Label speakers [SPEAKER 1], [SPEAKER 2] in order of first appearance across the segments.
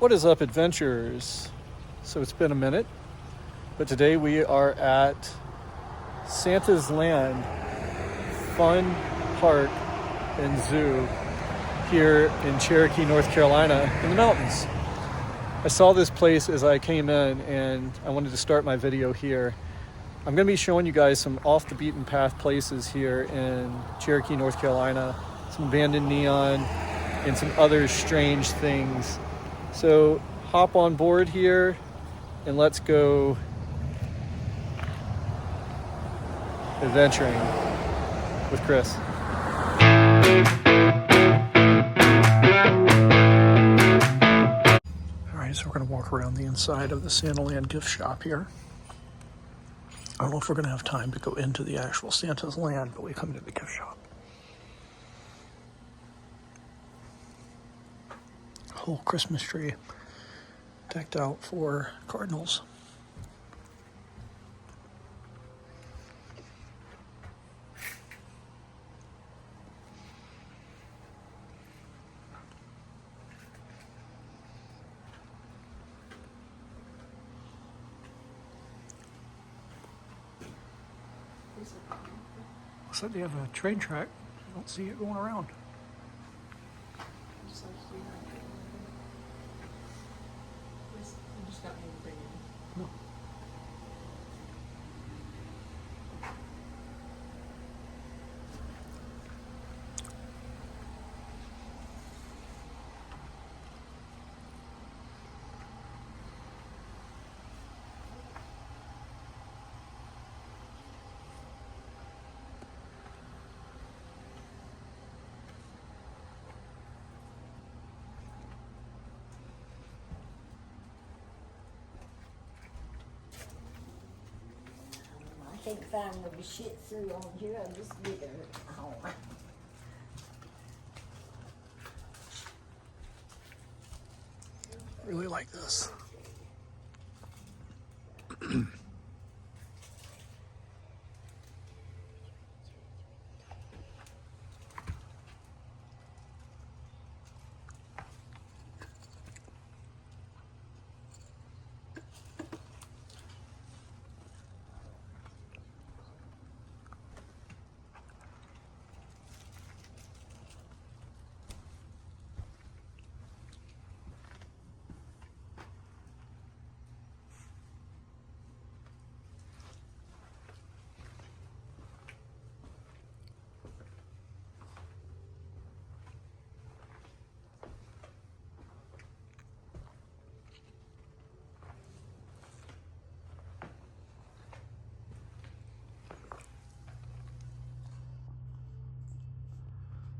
[SPEAKER 1] What is up, adventurers? So it's been a minute, but today we are at Santa's Land Fun Park and Zoo here in Cherokee, North Carolina, in the mountains. I saw this place as I came in and I wanted to start my video here. I'm going to be showing you guys some off the beaten path places here in Cherokee, North Carolina, some abandoned neon and some other strange things. So hop on board here and let's go adventuring with Chris. Alright, so we're going to walk around the inside of the Santa Land gift shop here. I don't know if we're going to have time to go into the actual Santa's Land, but we come to the gift shop. Whole Christmas tree decked out for cardinals. Looks like they have a train track. I don't see it going around. No.
[SPEAKER 2] I can't find the shit through on here. I just get it at home.
[SPEAKER 1] I really like this.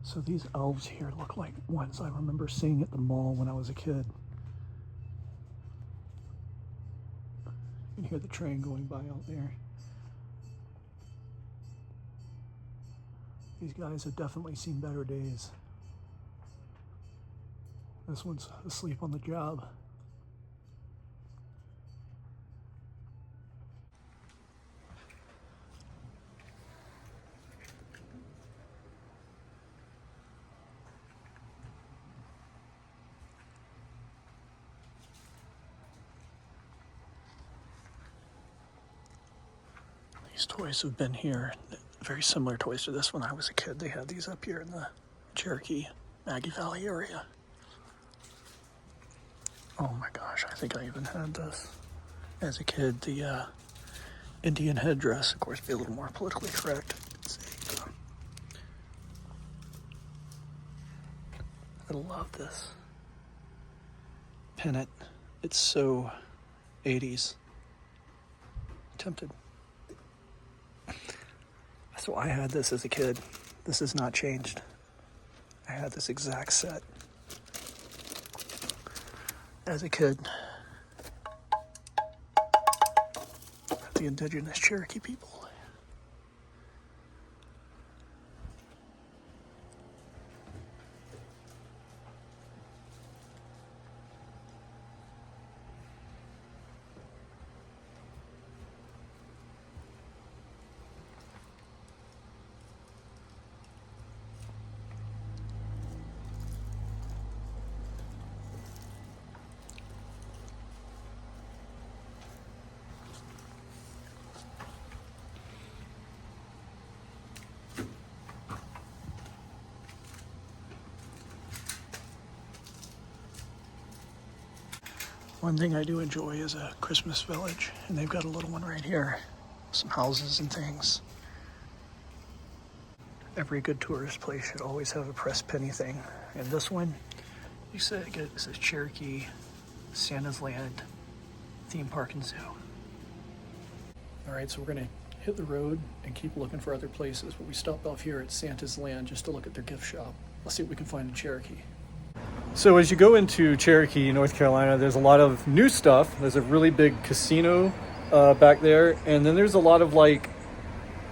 [SPEAKER 1] So these elves here look like ones I remember seeing at the mall when I was a kid. You can hear the train going by out there. These guys have definitely seen better days. This one's asleep on the job. These toys have been here, very similar toys to this when I was a kid. They had these up here in the Cherokee, Maggie Valley area. Oh my gosh, I think I even had this as a kid. The Indian headdress, of course, be a little more politically correct. I love this pennant. It's so 80s. Tempted. So I had this as a kid. This has not changed. I had this exact set as a kid. The indigenous Cherokee people. One thing I do enjoy is a Christmas village, and they've got a little one right here. Some houses and things. Every good tourist place should always have a press penny thing. And this one, you said it says Cherokee, Santa's Land, Theme Park and Zoo. All right, so we're gonna hit the road and keep looking for other places, but we stopped off here at Santa's Land just to look at their gift shop. Let's see what we can find in Cherokee. So as you go into Cherokee, North Carolina, there's a lot of new stuff. There's a really big casino back there, and then there's a lot of like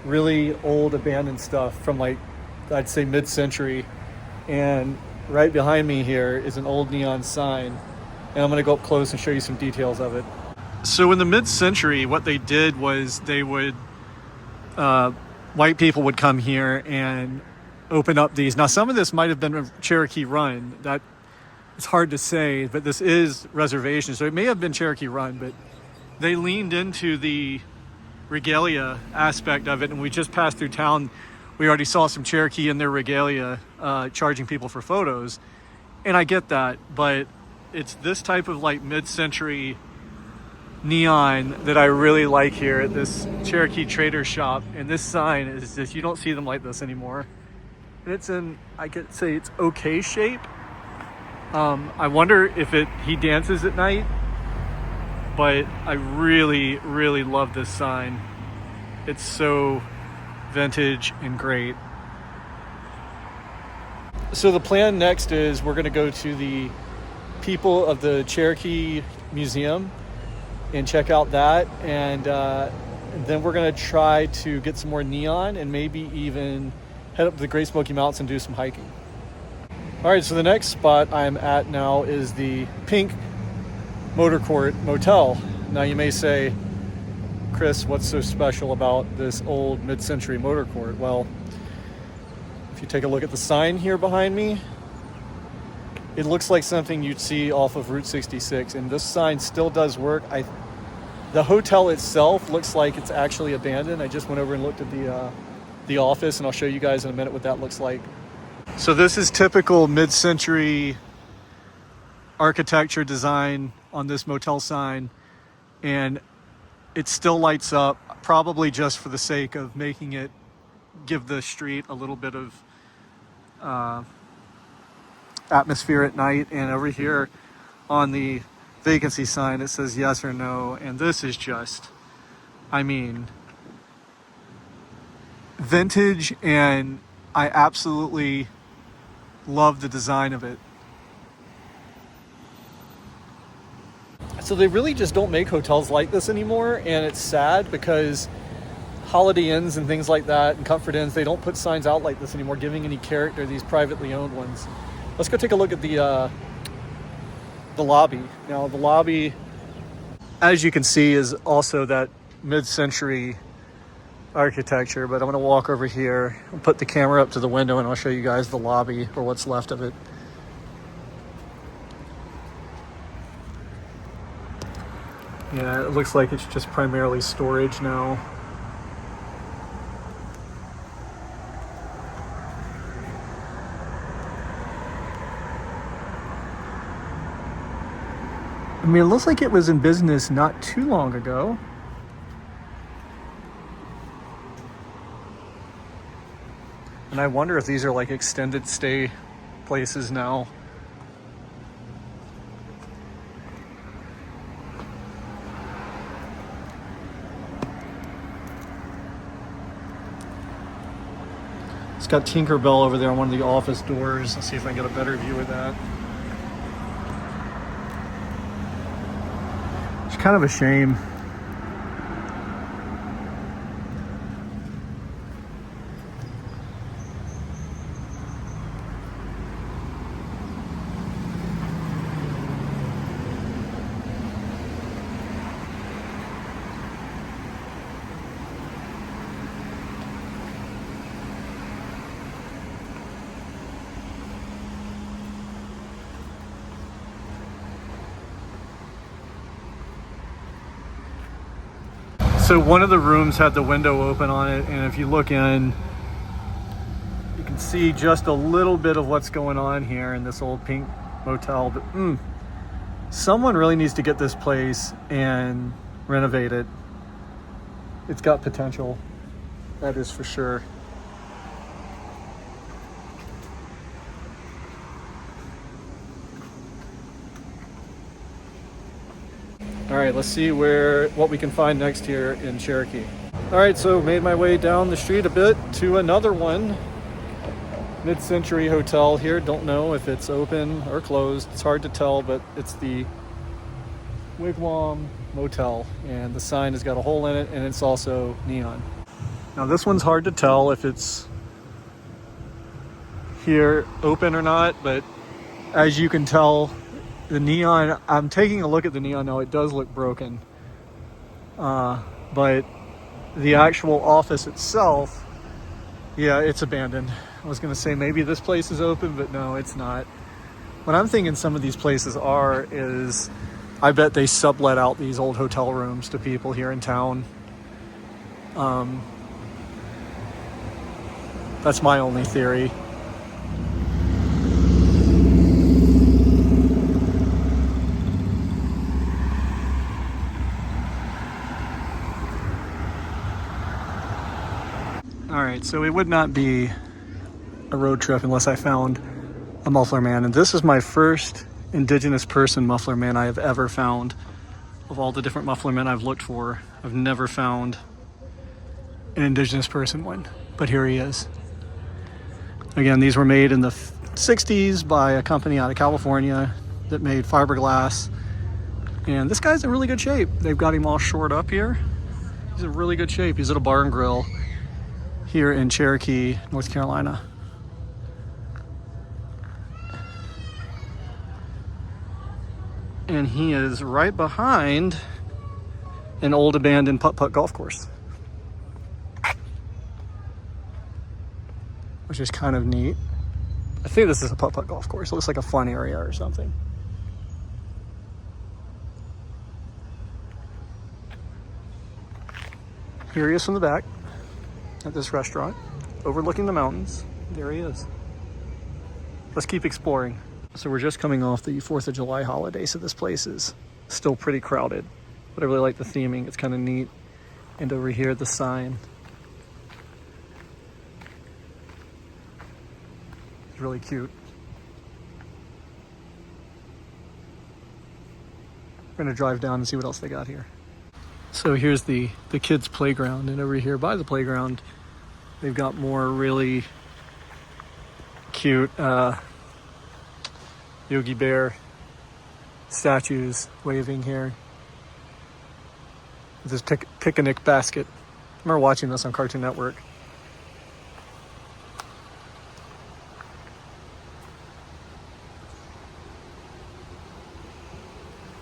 [SPEAKER 1] really old abandoned stuff from like, I'd say mid-century. And right behind me here is an old neon sign, and I'm gonna go up close and show you some details of it. So in the mid-century, what they did was they would, white people would come here and open up these. Now some of this might have been a Cherokee run. That it's hard to say, but this is reservation, so it may have been Cherokee run, but they leaned into the regalia aspect of it, and we just passed through town. We already saw some Cherokee in their regalia charging people for photos, and I get that, but it's this type of like mid-century neon that I really like here at this Cherokee trader shop. And this sign is just, you don't see them like this anymore, and it's in, I could say it's okay shape. I wonder if he dances at night, but I really, really love this sign. It's so vintage and great. So the plan next is we're going to go to the People of the Cherokee Museum and check out that, and then we're going to try to get some more neon and maybe even head up to the Great Smoky Mountains and do some hiking. All right, so the next spot I'm at now is the Pink Motor Court Motel. Now you may say, Chris, what's so special about this old mid-century motor court? Well, if you take a look at the sign here behind me, it looks like something you'd see off of Route 66, and this sign still does work. The hotel itself looks like it's actually abandoned. I just went over and looked at the office, and I'll show you guys in a minute what that looks like. So this is typical mid-century architecture design on this motel sign, and it still lights up, probably just for the sake of making it give the street a little bit of atmosphere at night. And over here on the vacancy sign, it says yes or no, and this is just, I mean, vintage, and I absolutely love the design of it. So they really just don't make hotels like this anymore, and it's sad because Holiday Inns and things like that and Comfort Inns, they don't put signs out like this anymore, giving any character these privately owned ones. Let's go take a look at the lobby. Now the lobby, as you can see, is also that mid-century architecture, but I'm going to walk over here and put the camera up to the window, and I'll show you guys the lobby, or what's left of it. Yeah, it looks like it's just primarily storage now. I mean, it looks like it was in business not too long ago. And I wonder if these are like extended stay places now. It's got Tinkerbell over there on one of the office doors. Let's see if I can get a better view of that. It's kind of a shame. So one of the rooms had the window open on it, and if you look in, you can see just a little bit of what's going on here in this old Pink motel. But Someone really needs to get this place and renovate it. It's got potential, that is for sure. All right, let's see what we can find next here in Cherokee. All right, so made my way down the street a bit to another one. Mid-century hotel here. Don't know if it's open or closed. It's hard to tell, but it's the Wigwam Motel, and the sign has got a hole in it, and it's also neon. Now this one's hard to tell if it's here open or not, but as you can tell, the neon, I'm taking a look at the neon now, it does look broken. But the actual office itself, yeah, it's abandoned. I was gonna say maybe this place is open, but no, it's not. What I'm thinking some of these places is, I bet they sublet out these old hotel rooms to people here in town. That's my only theory. All right, so it would not be a road trip unless I found a muffler man. And this is my first indigenous person muffler man I have ever found. Of all the different muffler men I've looked for, I've never found an indigenous person one, but here he is. Again, these were made in the 60s by a company out of California that made fiberglass. And this guy's in really good shape. They've got him all shored up here. He's in really good shape. He's at a bar and grill here in Cherokee, North Carolina. And he is right behind an old abandoned putt-putt golf course, which is kind of neat. I think this is a putt-putt golf course. It looks like a fun area or something. Here he is from the back at this restaurant, overlooking the mountains. There he is. Let's keep exploring. So we're just coming off the 4th of July holiday, so this place is still pretty crowded. But I really like the theming, it's kind of neat. And over here, the sign. It's really cute. We're gonna drive down and see what else they got here. So here's the kids' playground, and over here by the playground, they've got more really cute Yogi Bear statues waving here. This picnic basket. I remember watching this on Cartoon Network.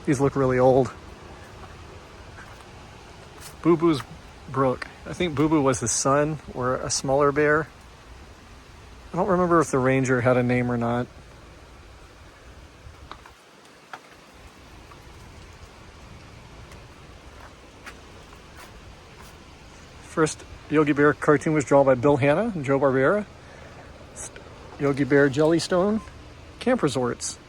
[SPEAKER 1] These look really old. Boo Boo's Brook. I think Boo Boo was his son or a smaller bear. I don't remember if the ranger had a name or not. First Yogi Bear cartoon was drawn by Bill Hanna and Joe Barbera. Yogi Bear Jellystone Camp Resorts.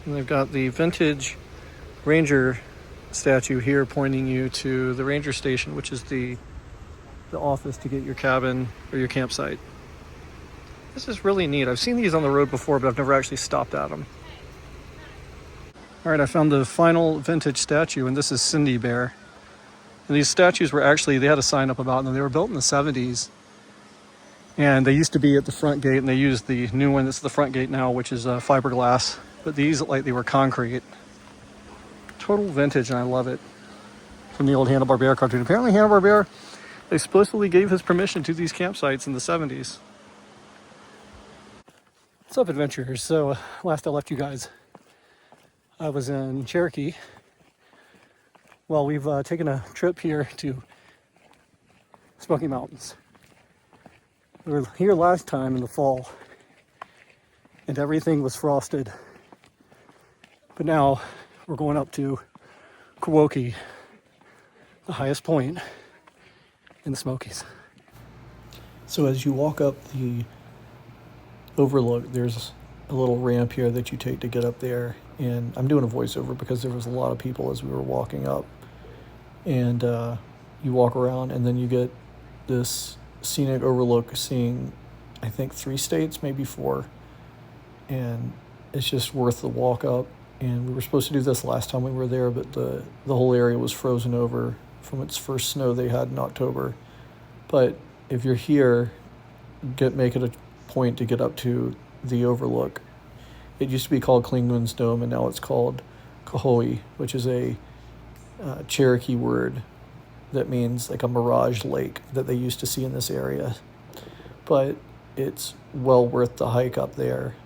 [SPEAKER 1] And they've got the vintage ranger statue here pointing you to the ranger station, which is the office to get your cabin or your campsite. This is really neat. I've seen these on the road before, but I've never actually stopped at them. All right, I found the final vintage statue, and this is Cindy Bear. And these statues were actually, they had a sign up about them. They were built in the 70s. And they used to be at the front gate, and they used the new one that's the front gate now, which is fiberglass. But these look like they were concrete. Total vintage, and I love it. From the old Hanna-Barbera cartoon. Apparently Hanna-Barbera, they explicitly gave his permission to these campsites in the 70s. What's up, adventurers? So last I left you guys, I was in Cherokee. Well, we've taken a trip here to Smoky Mountains. We were here last time in the fall, and everything was frosted. But now we're going up to Quirky, the highest point in the Smokies. So as you walk up the overlook, there's a little ramp here that you take to get up there. And I'm doing a voiceover because there was a lot of people as we were walking up. And you walk around, and then you get this scenic overlook seeing, I think, 3 states, maybe 4. And it's just worth the walk up. And we were supposed to do this last time we were there, but the whole area was frozen over from its first snow they had in October. But if you're here, make it a point to get up to the overlook. It used to be called Klingman's Dome, and now it's called Kahoi, which is a Cherokee word that means like a mirage lake that they used to see in this area. But it's well worth the hike up there,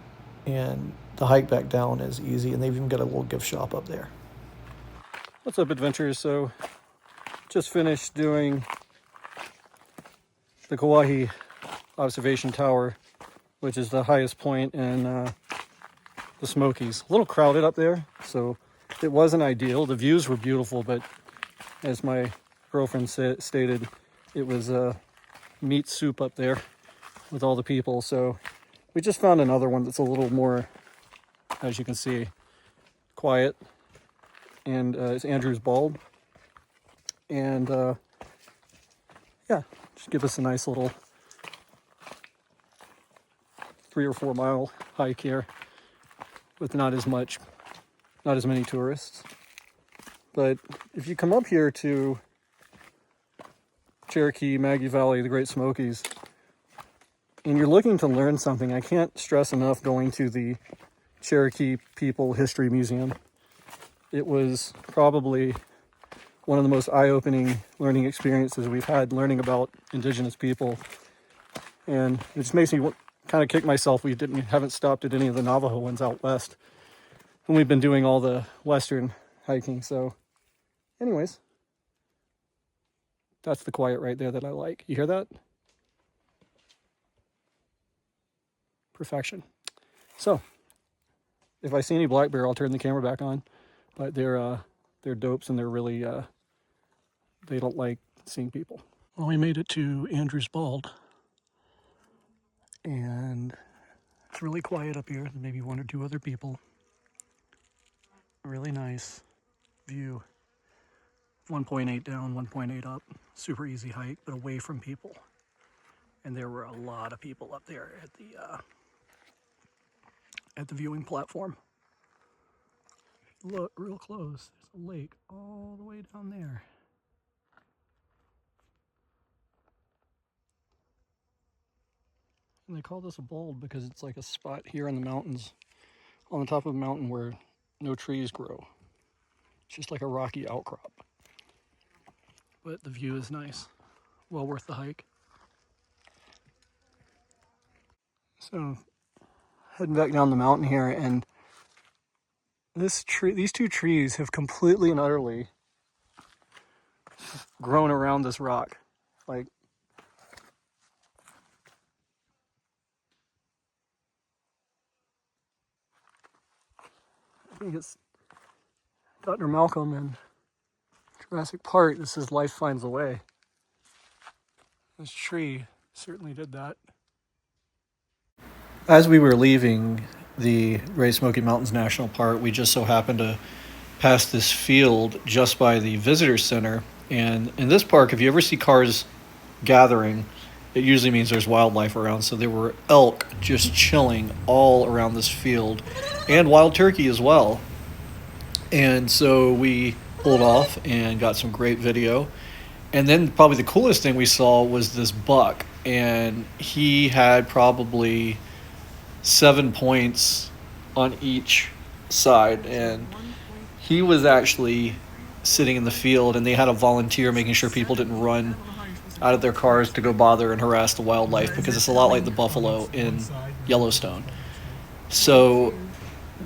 [SPEAKER 1] and the hike back down is easy, and they've even got a little gift shop up there. What's up, adventurers? So just finished doing the Kauai observation tower, which is the highest point in the Smokies. A little crowded up there, so it wasn't ideal. The views were beautiful, but as my girlfriend stated, it was meat soup up there with all the people. So we just found another one that's a little more, as you can see, quiet. And it's Andrew's Bald. And yeah, just give us a nice little 3 or 4 mile hike here with not as many tourists. But if you come up here to Cherokee, Maggie Valley, the Great Smokies, and you're looking to learn something, I can't stress enough going to the Cherokee People History Museum. It was probably one of the most eye-opening learning experiences we've had, learning about indigenous people. And it just makes me kind of kick myself we haven't stopped at any of the Navajo ones out west, and we've been doing all the western hiking. So anyways, that's the quiet right there that I like. You hear that? Perfection. So if I see any black bear, I'll turn the camera back on, but they're dopes, and they're really they don't like seeing people. Well, we made it to Andrew's Bald, and it's really quiet up here. Maybe 1 or 2 other people. Really nice view. 1.8 down, 1.8 up. Super easy hike, but away from people. And there were a lot of people up there at the viewing platform. Look real close. There's a lake all the way down there. And they call this a bald because it's like a spot here in the mountains, on the top of a mountain where no trees grow. It's just like a rocky outcrop. But the view is nice. Well worth the hike. So, heading back down the mountain here, and these 2 trees have completely and utterly grown around this rock. Like, I think it's Dr. Malcolm in Jurassic Park. This is Life Finds a Way. This tree certainly did that. As we were leaving the Great Smoky Mountains National Park, we just so happened to pass this field just by the visitor center. And in this park, if you ever see cars gathering, it usually means there's wildlife around. So there were elk just chilling all around this field, and wild turkey as well. And so we pulled off and got some great video. And then probably the coolest thing we saw was this buck, and he had probably 7 points on each side, and he was actually sitting in the field, and they had a volunteer making sure people didn't run out of their cars to go bother and harass the wildlife, because it's a lot like the buffalo in Yellowstone. So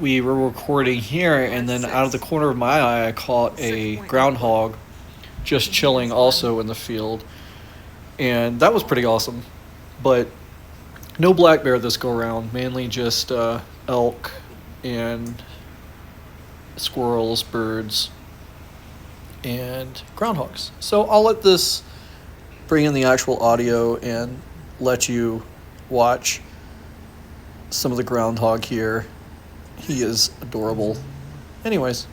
[SPEAKER 1] we were recording here, and then out of the corner of my eye, I caught a groundhog just chilling also in the field, and that was pretty awesome. But no black bear this go around, mainly just elk and squirrels, birds, and groundhogs. So I'll let this bring in the actual audio and let you watch some of the groundhog here. He is adorable. Anyways,